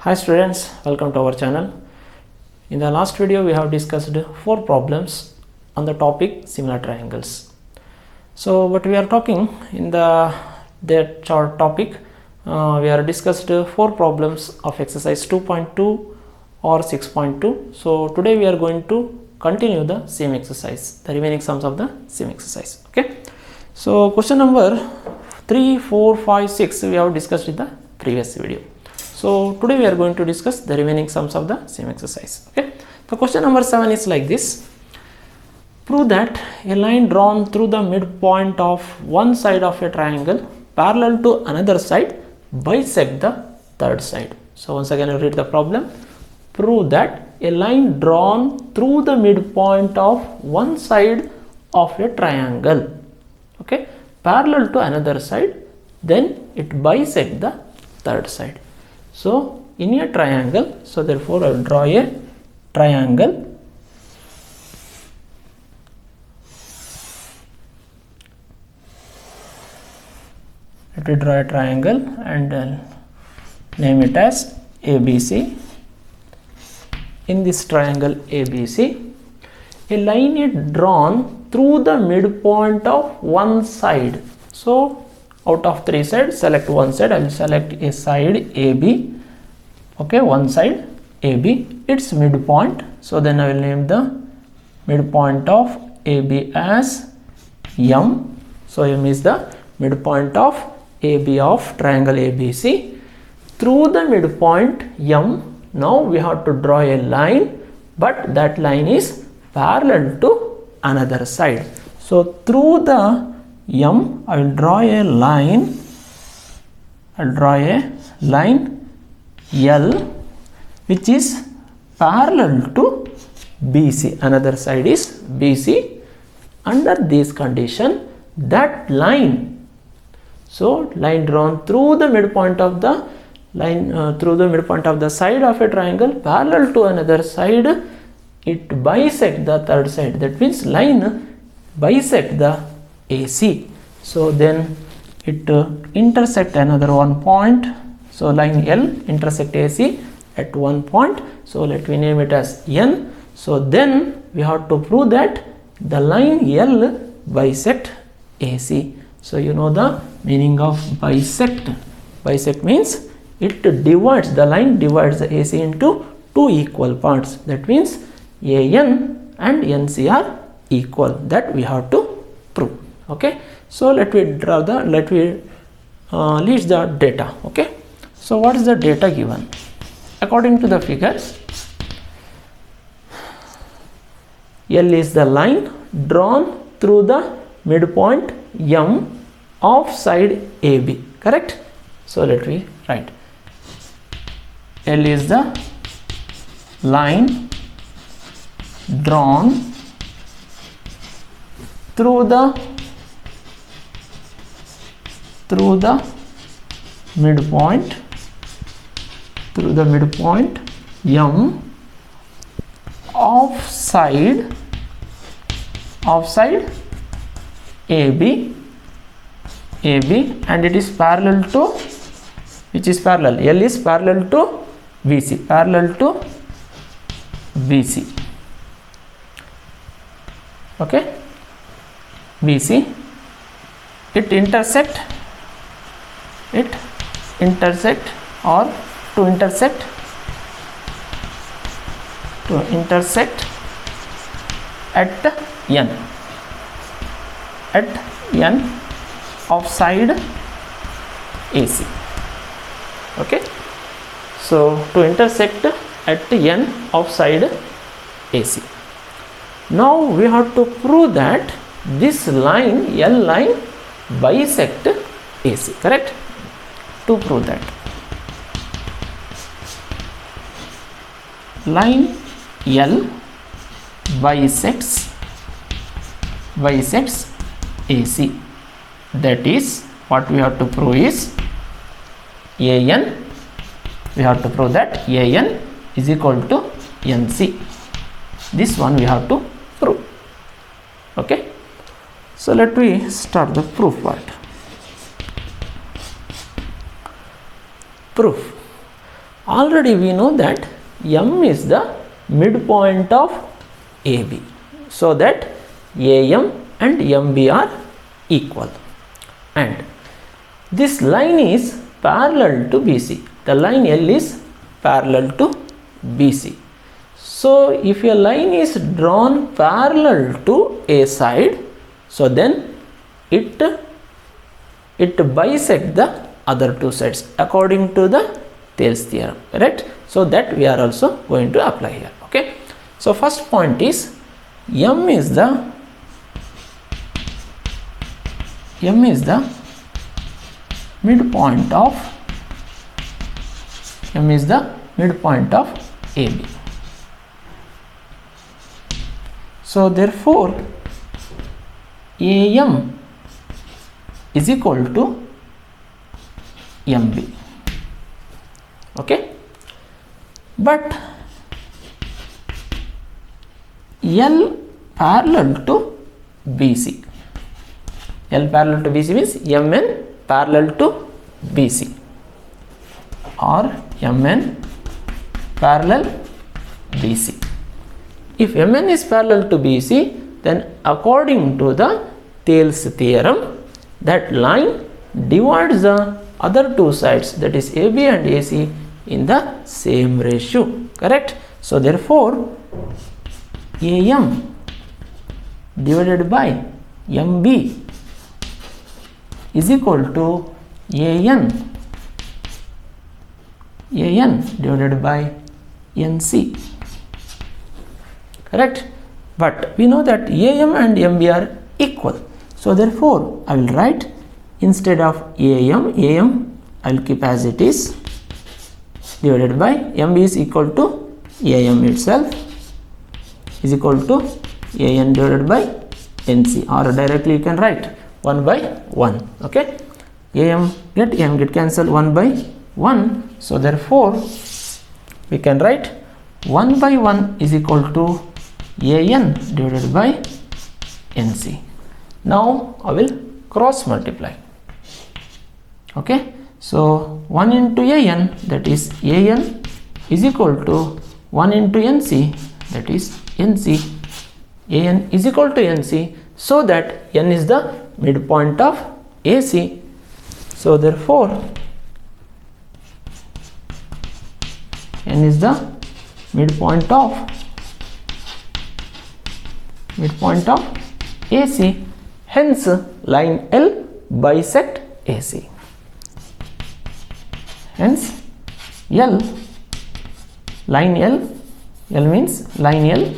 Hi students, welcome to our channel. In the last video we have discussed 4 problems on the topic similar triangles. So what we are talking in that topic, we are discussed 4 problems of exercise 2.2 or 6.2. So today we are going to continue the same exercise, the remaining sums of the same exercise. Okay. So question number 3, 4, 5, 6 we have discussed in the previous video. So today we are going to discuss the remaining sums of the same exercise. Okay. The question number 7 is like this. Prove that a line drawn through the midpoint of one side of a triangle parallel to another side bisect the third side. So once again I read the problem. Prove that a line drawn through the midpoint of one side of a triangle, okay, parallel to another side, then it bisect the third side. So in a triangle, so therefore I will draw a triangle. Let me draw a triangle and name it as ABC. In this triangle ABC, a line is drawn through the midpoint of one side. So out of 3 sides, select one side. I will select a side AB. Okay, one side AB, its midpoint. So then I will name the midpoint of AB as M. So M is the midpoint of AB of triangle ABC. Through the midpoint M, now we have to draw a line, but that line is parallel to another side. So through the M, I will draw a line. I will draw a line L, which is parallel to BC. Another side is BC. Under this condition, that line, so line drawn through the midpoint of the line through the midpoint of the side of a triangle parallel to another side, it bisect the third side. That means line bisect the AC. So then it intersect another one point. So line L intersect AC at one point. So let me name it as N. So then we have to prove that the line L bisect AC. So you know the meaning of bisect. Bisect means it divides, the line divides the AC into 2 equal parts. That means AN and NC are equal. That we have to prove. Okay. So let me draw the, list the data. Okay. So what is the data given? According to the figures, L is the line drawn through the midpoint M of side AB. Correct? So let me write. L is the line drawn through the midpoint M of side AB, and it is parallel to, which is parallel, L is parallel to BC, okay, BC. It intersect or to intersect at N of side AC. Okay. So to intersect at N of side AC. Now we have to prove that this line, L line, bisect AC. Correct? To prove that line L bisects AC. That is what we have to prove is AN. We have to prove that AN is equal to NC. This one we have to prove. Okay. So let me start the proof part. Proof. Already we know that M is the midpoint of AB, so that AM and MB are equal, and this line is parallel to BC. The line L is parallel to BC. So if a line is drawn parallel to a side, so then it bisects the other two sides according to the Tails theorem, correct? So that we are also going to apply here. Okay, so first point is M is the midpoint of AB. So therefore AM is equal to MB. Okay, but L parallel to BC. L parallel to BC means MN parallel to BC, or MN parallel BC. If MN is parallel to BC, then according to the Tails theorem, that line divides the other two sides, that is AB and AC, in the same ratio, correct? So therefore AM divided by MB is equal to AN divided by NC, correct? But we know that AM and MB are equal, so therefore I will write, instead of AM I will keep as it is, divided by MB is equal to AM itself is equal to AN divided by NC, or directly you can write 1 by 1. Okay, AM get cancelled, 1 by 1. So therefore we can write 1 by 1 is equal to AN divided by NC. Now I will cross multiply. Okay, so 1 into AN, that is AN, is equal to 1 into NC, that is NC. AN is equal to NC, so that N is the midpoint of AC. So therefore N is the midpoint of AC. Hence line L bisect AC. Hence line L means line L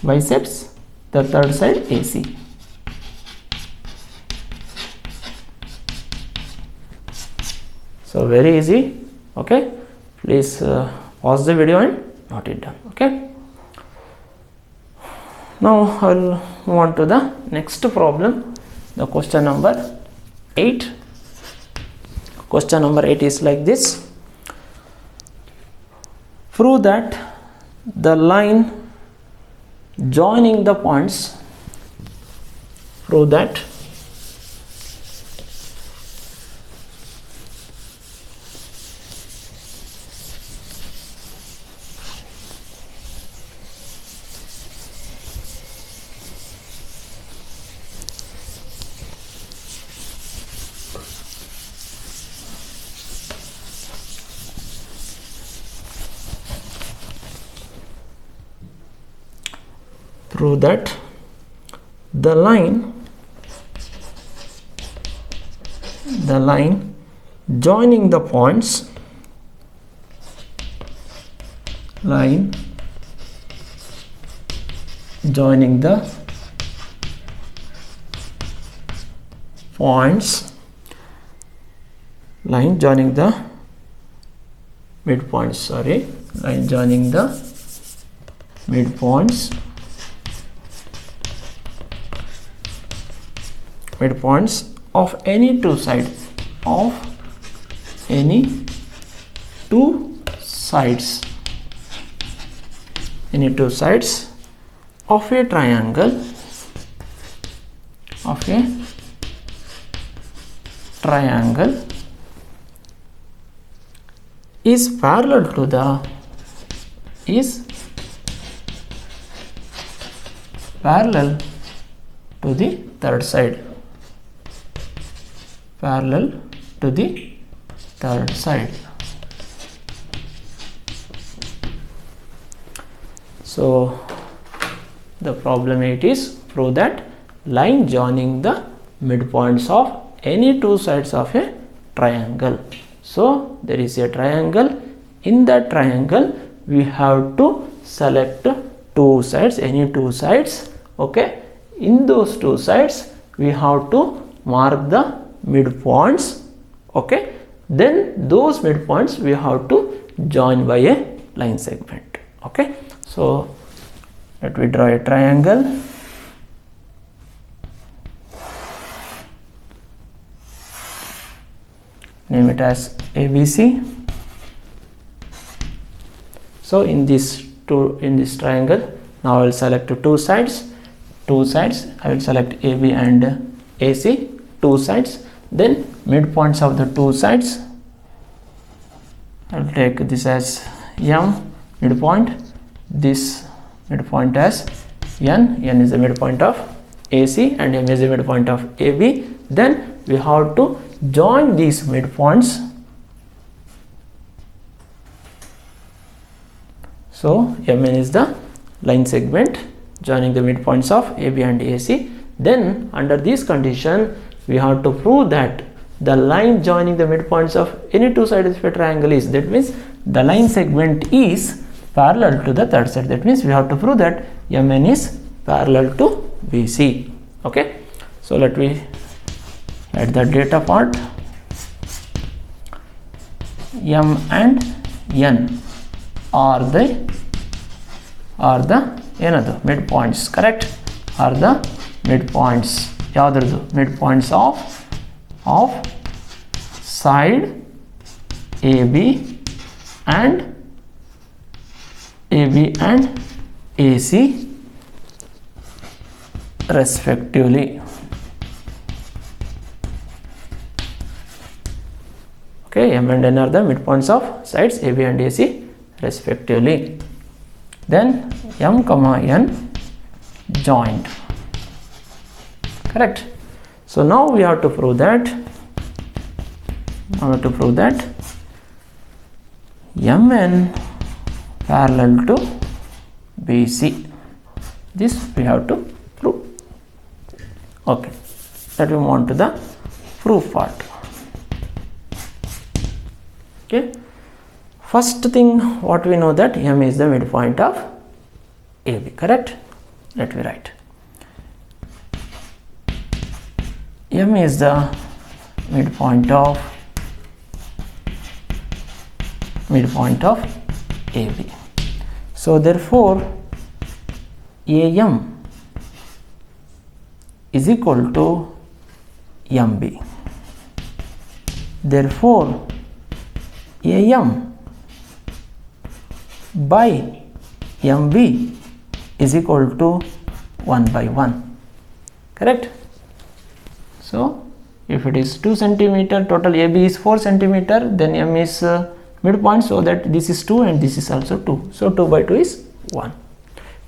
bisects the third side AC. So very easy. Okay, please pause the video and note it down. Okay, now I will move on to the next problem, the question number 8. Question number 8 is like this: prove that the line joining the points, prove that the line joining the points, line joining the points, line joining the midpoints, sorry, line joining the midpoints of any two sides of any two sides of a triangle triangle is parallel to the third side, parallel to the third side. So the problem 8 is prove that line joining the midpoints of any two sides of a triangle. So there is a triangle. In that triangle we have to select two sides, any two sides. Okay, in those two sides we have to mark the midpoints. Okay, then those midpoints we have to join by a line segment. Okay, so let me draw a triangle. Name it as ABC. So in this triangle, now I will select two sides. I will select AB and AC, two sides. Then midpoints of the two sides, I will take this as M midpoint, this midpoint as N is the midpoint of AC and M is the midpoint of AB. Then we have to join these midpoints. So MN is the line segment joining the midpoints of AB and AC. Then under this condition we have to prove that the line joining the midpoints of any two sides of a triangle is, that means the line segment is parallel to the third side. That means we have to prove that MN is parallel to BC. Okay, so let me add the data part. M and N are the ಏನದು midpoints, correct? Are the midpoints. ಯಾವುದ್ರದ್ದು? midpoints of side AB and AC respectively. Okay, M and N are the midpoints of sides AB and AC respectively. Then M comma N joined, correct? So now we have to prove that MN parallel to BC. This we have to prove. Okay, let me move on to the proof part. Okay, first thing what we know that M is the midpoint of AB, correct? Let me write. M is the midpoint of AB. So therefore AM is equal to MB. Therefore AM by MB is equal to 1 by 1, correct? So if it is 2 centimeter, total AB is 4 centimeter, then M is midpoint, so that this is 2 and this is also 2, so 2 by 2 is 1.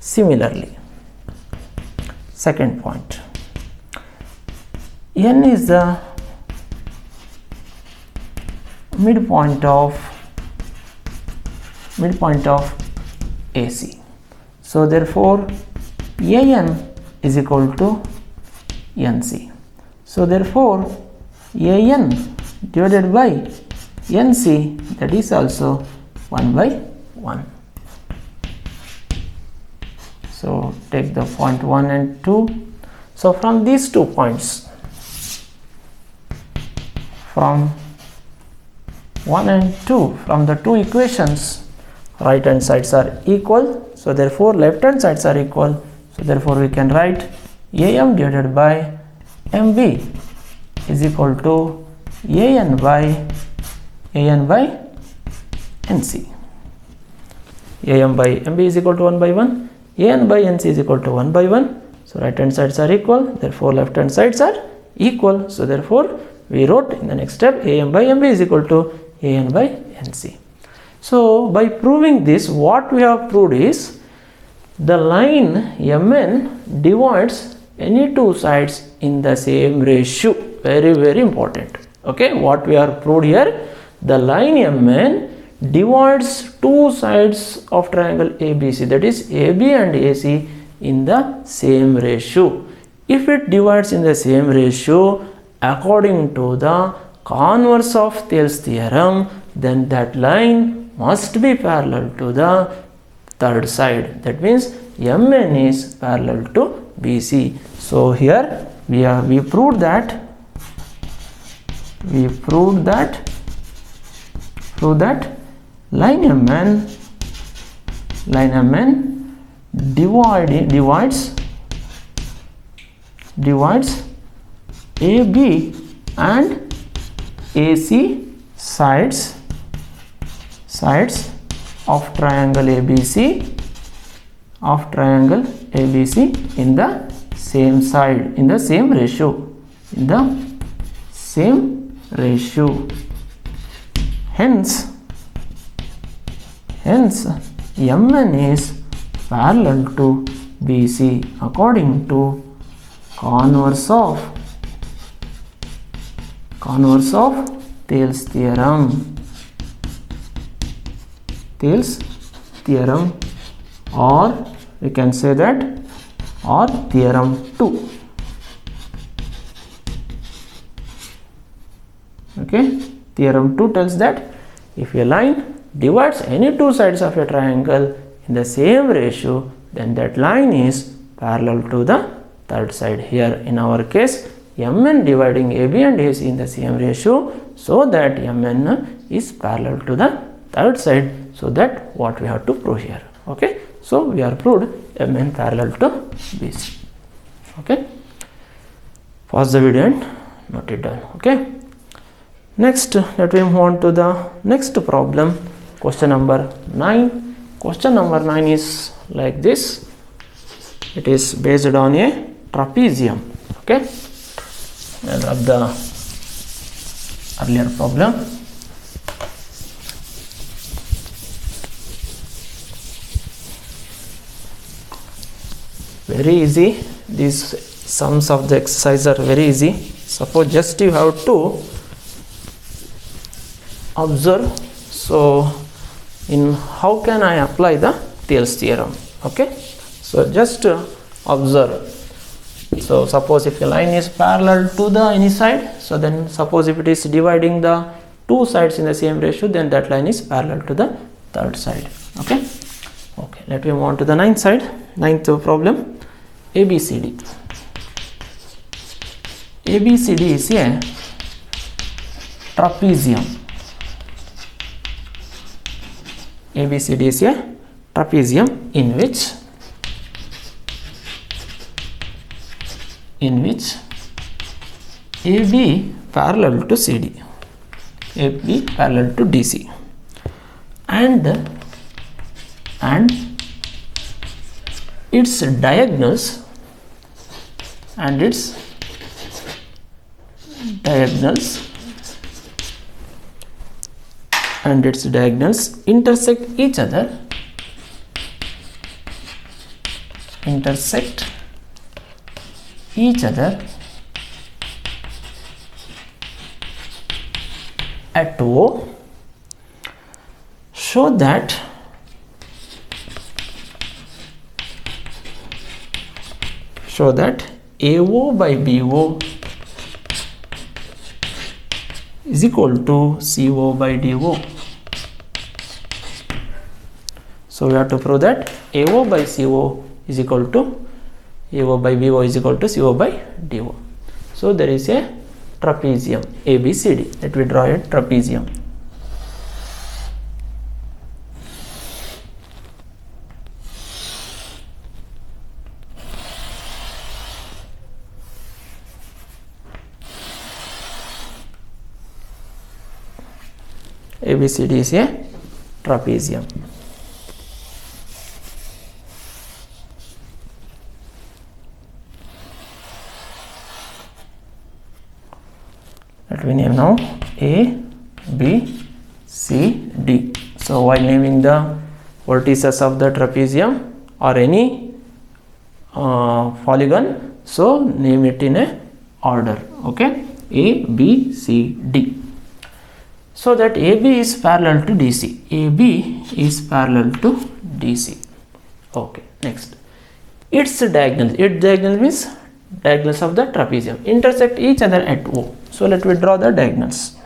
Similarly, second point, N is the midpoint of AC. So therefore AN is equal to NC. So therefore AN divided by NC, that is also 1 by 1. So take the point 1 and 2. So from these 2 points, from 1 and 2, from the 2 equations, right hand sides are equal, so therefore left hand sides are equal, so therefore we can write AM divided by MB is equal to AN by NC. AM by MB is equal to 1 by 1, AN by NC is equal to 1 by 1, so right hand sides are equal, therefore left hand sides are equal, so therefore we wrote in the next step AM by MB is equal to AN by NC. So by proving this, what we have proved is the line MN divides any two sides in the same ratio. Very important. Okay, what we are proved here, the line MN divides two sides of triangle ABC, that is AB and AC, in the same ratio. If it divides in the same ratio according to the converse of Tails theorem, then that line must be parallel to the third side. That means MN is parallel to BC. So here we proved that line MN divides AB and AC sides of triangle ABC in the same side, in the same ratio, hence MN is parallel to BC according to converse of Tails theorem, or we can say that, or theorem 2. Okay, theorem 2 tells that if a line divides any two sides of a triangle in the same ratio, then that line is parallel to the third side. Here in our case, MN dividing AB and AC in the same ratio, so that MN is parallel to the third side. So that what we have to prove here. Okay, so we are proved MN parallel to BC. Okay, pause the video and note it down. Okay, next let me move on to the next problem, question number 9. Question number 9 is like this. It is based on a trapezium. Okay, and of the earlier problem. Very easy. These sums of the exercise are very easy. Suppose just you have to observe. So in how can I apply the Tails theorem? Okay, so just observe. So suppose if a line is parallel to the any side, so then suppose if it is dividing the two sides in the same ratio, then that line is parallel to the third side. Okay, let me move on to the ninth problem. ABCD is a trapezium. ABCD is a trapezium in which AB parallel to CD, AB parallel to DC, and its diagonals intersect each other at O, show that AO by BO is equal to CO by DO. So we have to prove that AO by CO is equal to AO by BO is equal to CO by DO. So there is a trapezium ABCD. Let me draw a trapezium. ABCD is a trapezium. Let name now A, B, C, D. So while naming the vertices of the trapezium or any polygon, so name it in a order. Okay, A, B, C, D. So that AB is parallel to DC. AB is parallel to DC. Okay, next. Its diagonals. Its diagonal means diagonals of the trapezium intersect each other at O. So let me draw the diagonals.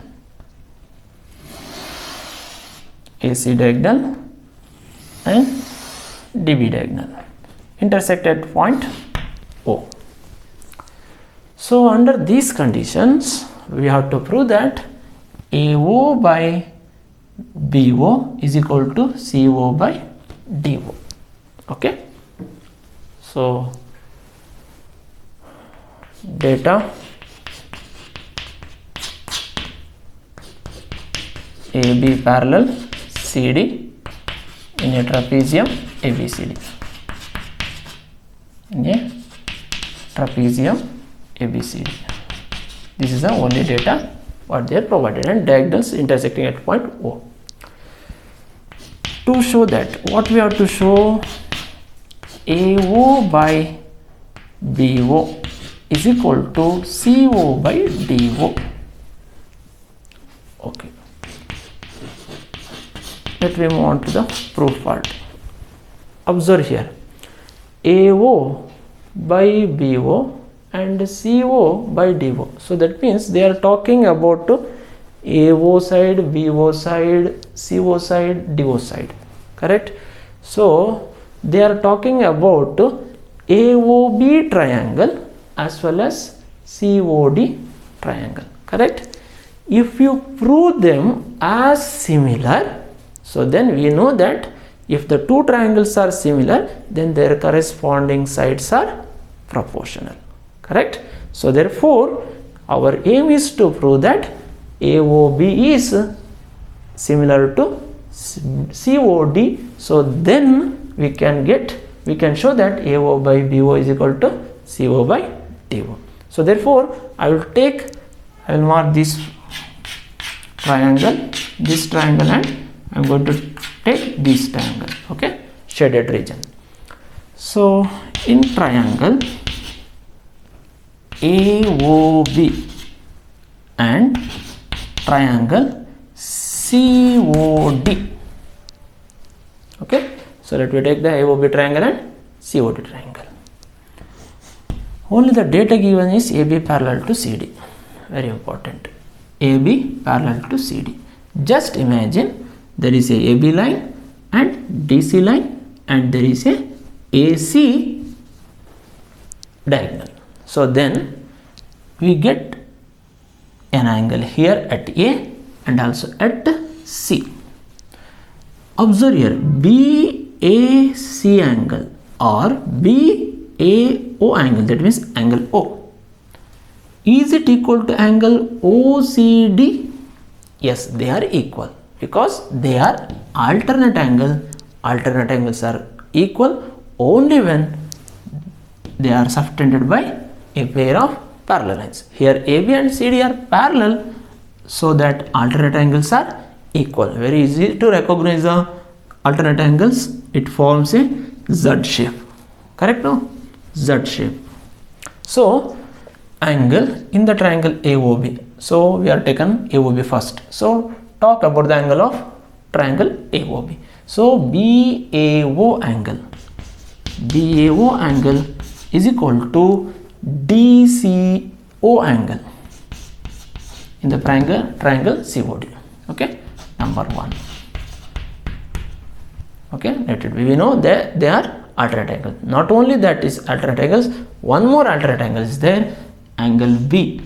AC diagonal and DB diagonal intersect at point O. So under these conditions, we have to prove that AO by BO is equal to CO by DO. Okay. So data AB parallel CD in a trapezium ABCD. In a trapezium ABCD. This is the only data what they are provided, and diagonals intersecting at point O. To show that, what we have to show, AO by BO is equal to CO by DO. Okay. Let me move on to the proof part. Observe here, AO by BO and CO by DO. So that means they are talking about AO side, BO side, CO side, DO side. Correct? So they are talking about AOB triangle as well as COD triangle. Correct? If you prove them as similar, so then we know that if the two triangles are similar, then their corresponding sides are proportional. Correct? So therefore our aim is to prove that AOB is similar to COD. So then we can show that AO by BO is equal to CO by DO. So therefore I will mark this triangle, and I am going to take this triangle. Okay, shaded region. So in triangle AOB and triangle COD. Okay, so let me take the AOB triangle and COD triangle. Only the data given is AB parallel to CD. Very important. AB parallel to CD. Just imagine there is a AB line and DC line, and there is a AC diagonal. So then we get an angle here at A and also at C. Observe here, BAC angle or BAO angle, that means angle O. Is it equal to angle OCD? Yes, they are equal because they are alternate angle. Alternate angles are equal only when they are subtended by a pair of parallel lines. Here AB and CD are parallel, so that alternate angles are equal. Very easy to recognize the alternate angles. It forms a Z shape. Correct? No? Z shape. So angle in the triangle AOB. So we are taken AOB first. So talk about the angle of triangle AOB. So BAO angle is equal to DCO angle in the triangle COD. Okay, number 1. Okay, let it be. We know that they are alternate angles. Not only that is alternate angles, one more alternate angle is there, angle B.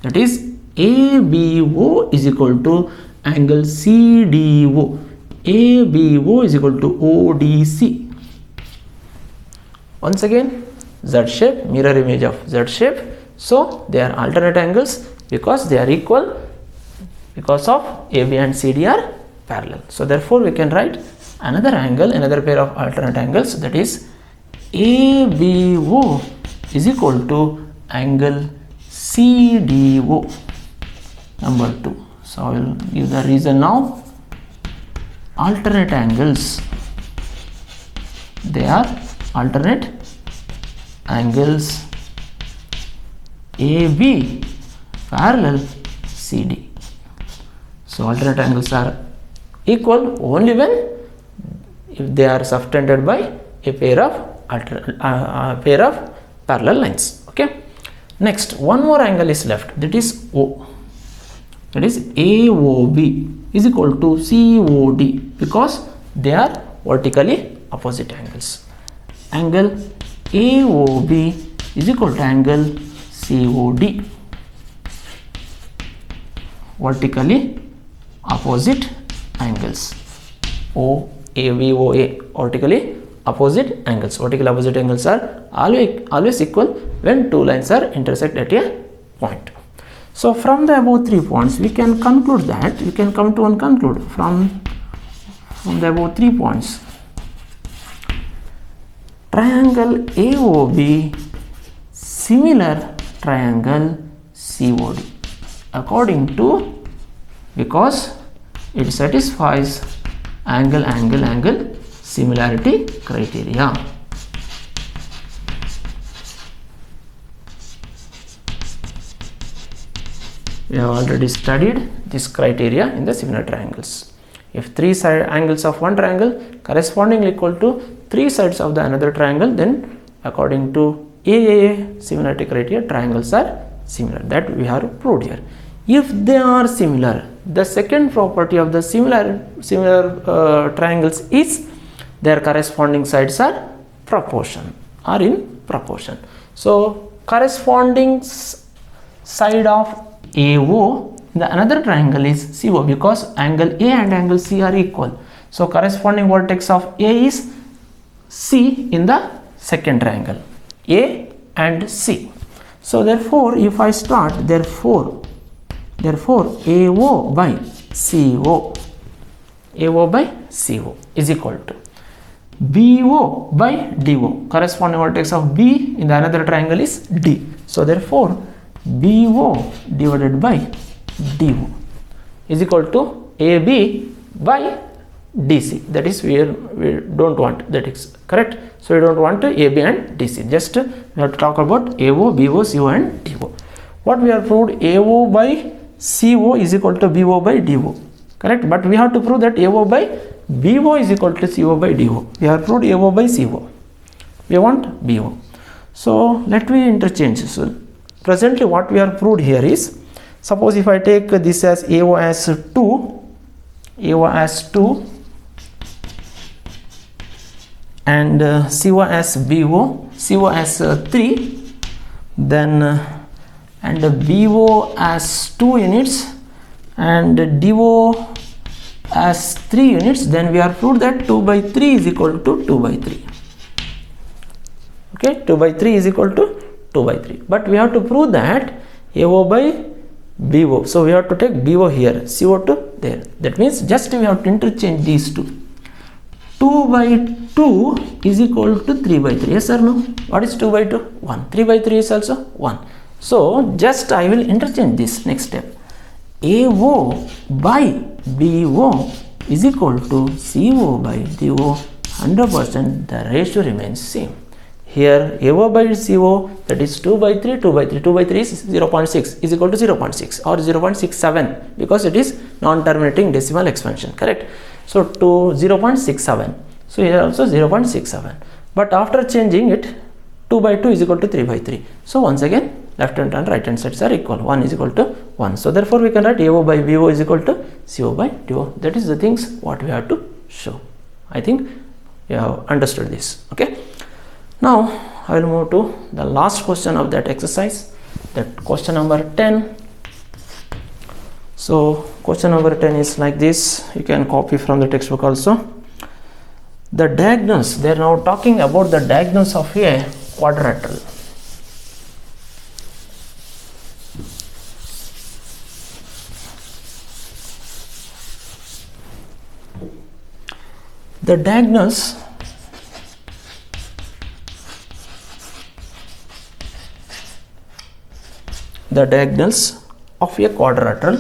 That is ABO is equal to angle CDO. ABO is equal to ODC. Once again, Z shape, mirror image of Z shape. So they are alternate angles because they are equal, because of AB and CD are parallel. So therefore we can write another angle, another pair of alternate angles, that is ABO is equal to angle CDO. number 2. So I will give the reason now. Alternate angles, they are alternate angles AB parallel CD. So alternate angles are equal only when if they are subtended by a pair of parallel lines. Okay. Next, one more angle is left, that is O. That is AOB is equal to COD because they are vertically opposite angles. Angle AOB is equal to angle COD, vertically opposite angles. OAVOA, vertically opposite angles. Vertically opposite angles are always equal when two lines are intersect at a point. So from the above 3 points we can conclude that we can come to one conclude from the above 3 points. Triangle AOB similar triangle COD according to, because it satisfies angle similarity criteria. We have already studied this criteria in the similar triangles. If 3 side angles of one triangle correspondingly equal to 3 sides of the another triangle, then according to AAA similarity criteria, triangles are similar. That we have proved here. If they are similar, the second property of the similar triangles is their corresponding sides are in proportion. So corresponding side of AO, the another triangle is CO, because angle A and angle C are equal. So corresponding vertex of A is C in the second triangle, A and C. So therefore if I start, therefore AO by CO is equal to BO by DO. Corresponding vertex of B in the another triangle is D. So therefore BO divided by DO is equal to AB by DC. That is we don't want, that is correct. So we don't want AB and DC. Just we have to talk about AO, BO, CO and DO. What we have proved, AO by CO is equal to BO by DO. Correct. But we have to prove that AO by BO is equal to CO by DO. We have proved AO by CO. We want BO. So let me interchange. So presently what we have proved here is, suppose if I take this as AO as 2 and CO as BO, CO as 3, then and BO as 2 units and DO as 3 units, then we have proved that 2 by 3 is equal to 2 by 3. Okay, 2 by 3 is equal to 2 by 3. But we have to prove that AO by BO. So we have to take BO here, CO2 there. That means just we have to interchange these two. 2 by 2 is equal to 3 by 3. Yes or no? What is 2 by 2? 1. 3 by 3 is also 1. So just I will interchange this next step. AO by BO is equal to CO by DO. 100% the ratio remains same. Here AO by CO, that is 2 by 3, 2 by 3. 2 by 3 is 0.6 is equal to 0.6 or 0.67 because it is non-terminating decimal expansion. Correct. So to 0.67. So here also 0.67. But after changing it, 2 by 2 is equal to 3 by 3. So once again left hand and right hand sides are equal. 1 is equal to 1. So therefore we can write AO by BO is equal to CO by DO. That is the things what we have to show. I think you have understood this. Okay. Now I will move to the last question of that exercise, that question number 10. So question number 10 is like this. You can copy from the textbook also. The diagonals, they are now talking about the diagonals of a quadrilateral. The diagonals of a quadrilateral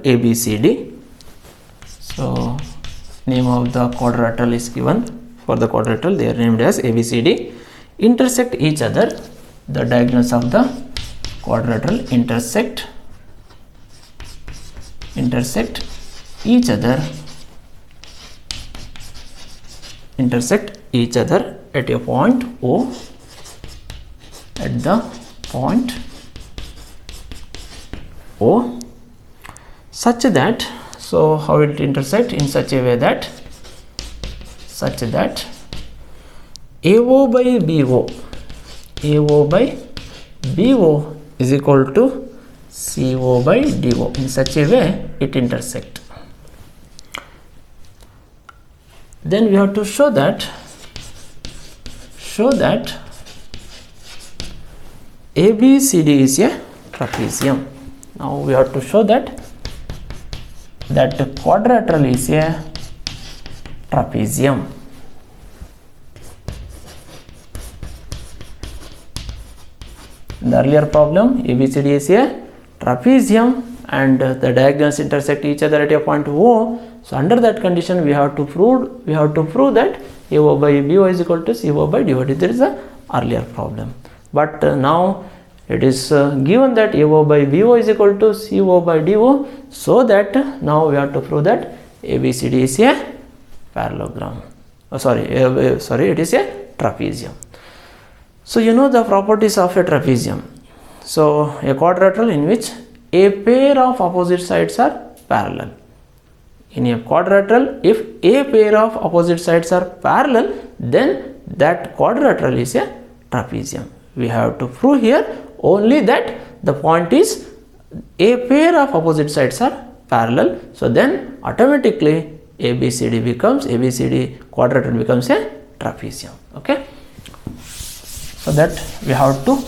ABCD. So name of the quadrilateral is given. For the quadrilateral they are named as ABCD. Intersect each other. The diagonals of the quadrilateral intersect each other at a point O, at the point O, such that, so how it intersect? In such a way that AO by BO is equal to CO by DO. In such a way it intersect. Then we have to show that ABCD is a trapezium. Now we have to show that the quadrilateral is a trapezium. In the earlier problem, ABCD is a trapezium and the diagonals intersect each other at a point O. So under that condition we have to prove that AO by BO is equal to CO by DO. There is a earlier problem, but now it is given that AO by BO is equal to CO by DO, so that now we have to prove that ABCD is a parallelogram. It is a trapezium. So you know the properties of a trapezium. So a quadrilateral in which a pair of opposite sides are parallel. In a quadrilateral, if a pair of opposite sides are parallel, then that quadrilateral is a trapezium. We have to prove here only that the point is a pair of opposite sides are parallel. So then automatically ABCD quadrilateral becomes a trapezium. Okay. So that we have to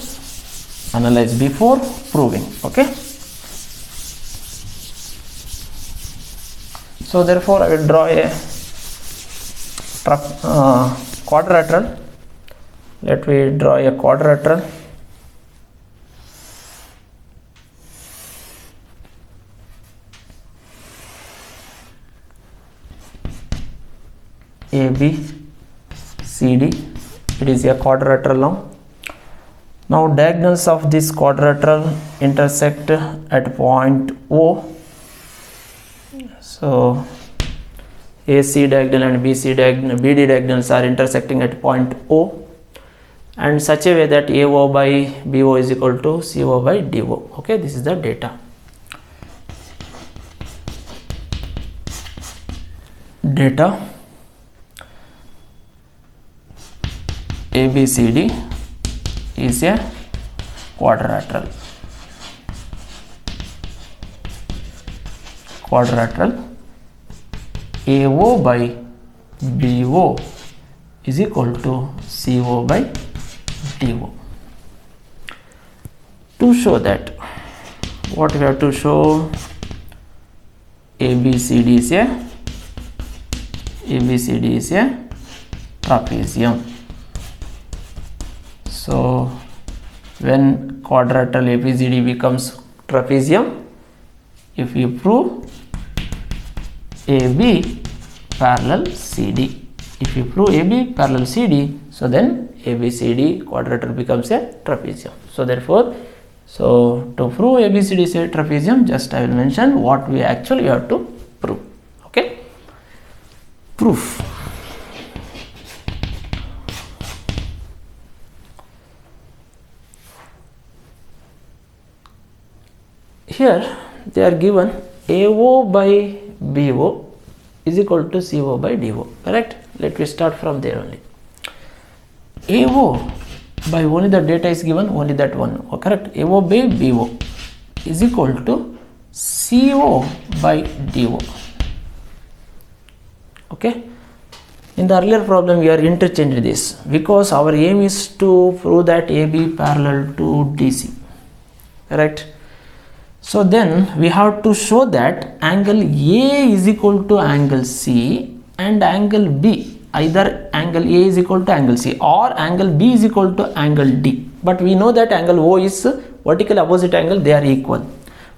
analyze before proving. Okay. So therefore I will draw a quadrilateral. Let me draw a quadrilateral. ABCD. It is a quadrilateral now. Now diagonals of this quadrilateral intersect at point O. So AC diagonal and BD diagonals are intersecting at point O, and such a way that AO by BO is equal to CO by DO. Okay, this is the data. ABCD is a quadrilateral. AO by BO is equal to CO by DO. To show that, what we have to show, ABCD is a trapezium. So when quadrilateral ABCD becomes trapezium, if we prove AB parallel CD, so then ABCD quadrilateral becomes a trapezium. So therefore, to prove ABCD is a trapezium, just I will mention what we actually have to prove. Okay, proof. Here they are given AO by BO is equal to CO by DO, correct? Let me start from there only. AO by only the data is given, only that one, correct? AO by BO is equal to CO by DO. Okay. In the earlier problem we are interchanging this because our aim is to prove that AB parallel to DC, correct? So then we have to show that angle A is equal to angle C and angle B, either angle A is equal to angle C or angle B is equal to angle D. But we know that angle O is vertical opposite angle, they are equal.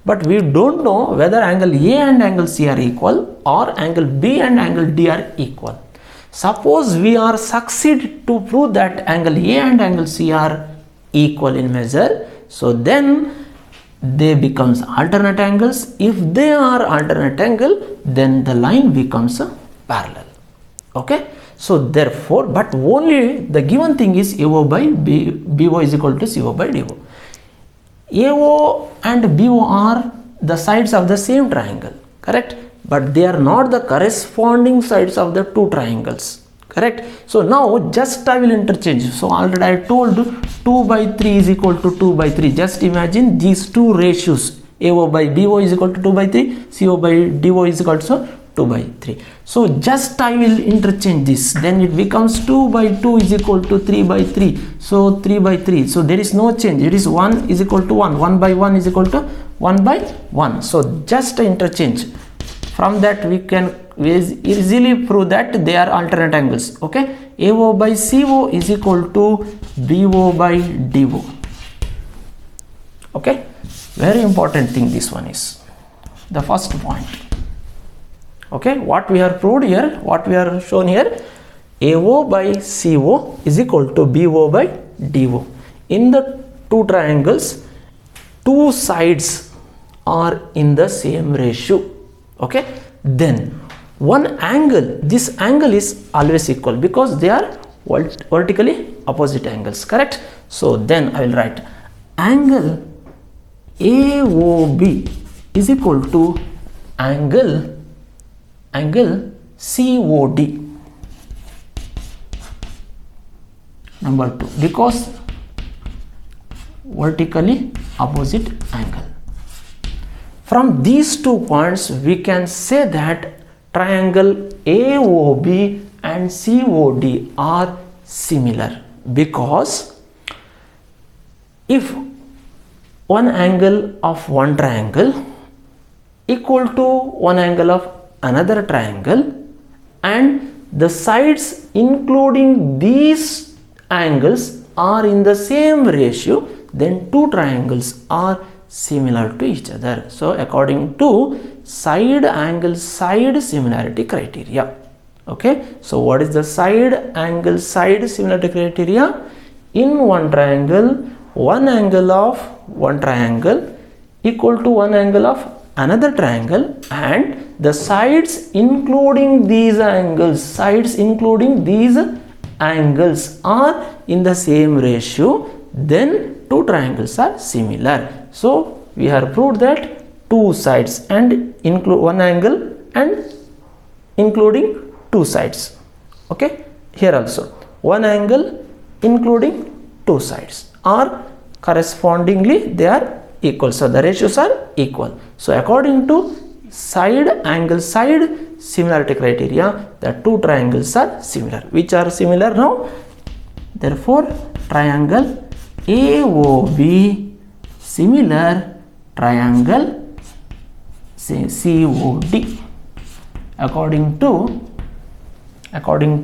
But we don't know whether angle A and angle C are equal or angle B and angle D are equal. Suppose we are succeed to prove that angle A and angle C are equal in measure, so then they becomes alternate angles. If they are alternate angle, then the line becomes parallel. Okay, so therefore, but only the given thing is AO by BO is equal to CO by DO. AO and BO are the sides of the same triangle, correct? But they are not the corresponding sides of the two triangles, correct? So now just I will interchange. So already I told 2 by 3 is equal to 2 by 3. Just imagine these two ratios, AO by BO is equal to 2 by 3, CO by DO is equal to 2 by 3. So just I will interchange this, then it becomes 2 by 2 is equal to 3 by 3. So 3 by 3. So there is no change. It is 1 is equal to 1. 1 by 1 is equal to 1 by 1. So just interchange. From that we can easily prove that they are alternate angles. Okay, AO by CO is equal to BO by DO. Okay, very important thing this one is the first point. Okay, what we have proved here, what we are shown here, AO by CO is equal to BO by DO. In the two triangles, two sides are in the same ratio. Okay, then one angle, this angle is always equal because they are vertically opposite angles, correct? So then I will write angle AOB is equal to angle COD. Number 2, because vertically opposite angle. From these 2 points we can say that triangle AOB and COD are similar, because if one angle of one triangle equal to one angle of another triangle and the sides including these angles are in the same ratio, then two triangles are similar to each other. So according to side angle side similarity criteria. Okay, so what is the side angle side similarity criteria? In one triangle, one angle of one triangle equal to one angle of another triangle and the sides including these angles, are in the same ratio, then two triangles are similar. So we have proved that two sides and include one angle and including two sides. Okay, here also one angle including two sides are correspondingly they are equal, so the ratios are equal. So according to side angle side similarity criteria, the two triangles are similar. Which are similar now? Therefore triangle AOB similar triangle COD according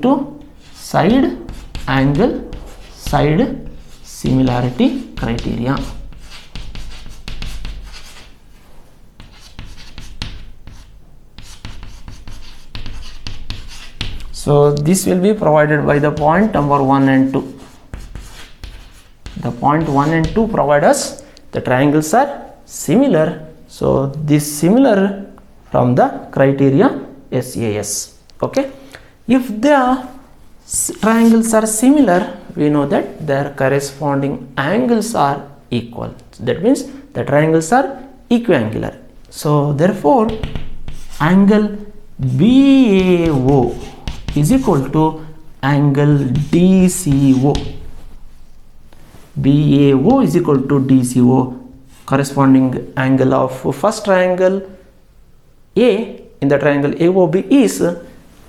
to side angle side similarity criteria. So this will be provided by the point number 1 and 2. The point 1 and 2 provide us the triangles are similar. So this similar from the criteria SAS. Okay, if the triangles are similar, we know that their corresponding angles are equal. So that means the triangles are equiangular. So therefore angle BAO is equal to angle DCO. BAO is equal to DCO, corresponding angle of first triangle A in the triangle AOB is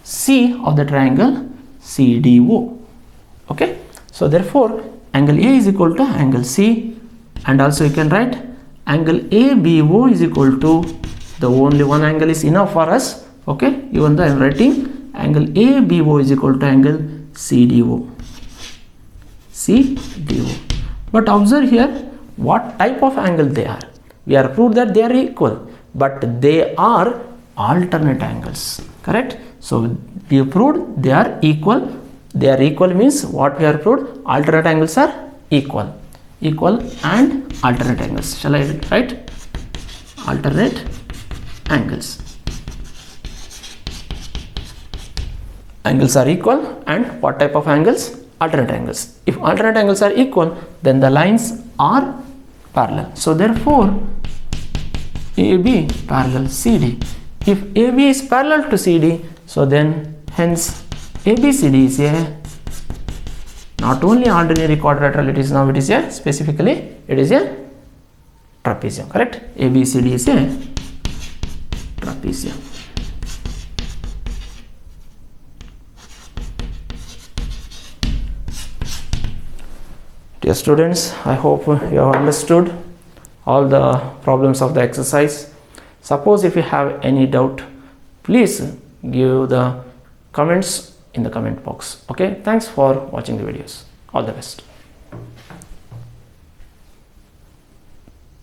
C of the triangle CDO. Okay, so therefore angle A is equal to angle C, and also you can write angle ABO is equal to, the only one angle is enough for us, okay, even though I am writing angle ABO is equal to angle CDO. But observe here what type of angle they are. We are proved that they are equal, but they are alternate angles, correct? So we have proved they are equal. They are equal means what we are proved? Alternate angles are equal and alternate angles. Shall I write? Alternate angles. Angles are equal, and what type of angles? Alternate angles. If alternate angles are equal, then the lines are parallel. So therefore AB parallel CD. If AB is parallel to CD, so then hence ABCD is a not only ordinary quadrilateral, it is a specifically it is a trapezium, correct? ABCD is a trapezium. Dear students, I hope you have understood all the problems of the exercise. Suppose if you have any doubt, please give the comments in the comment box. Okay, thanks for watching the videos. All the best.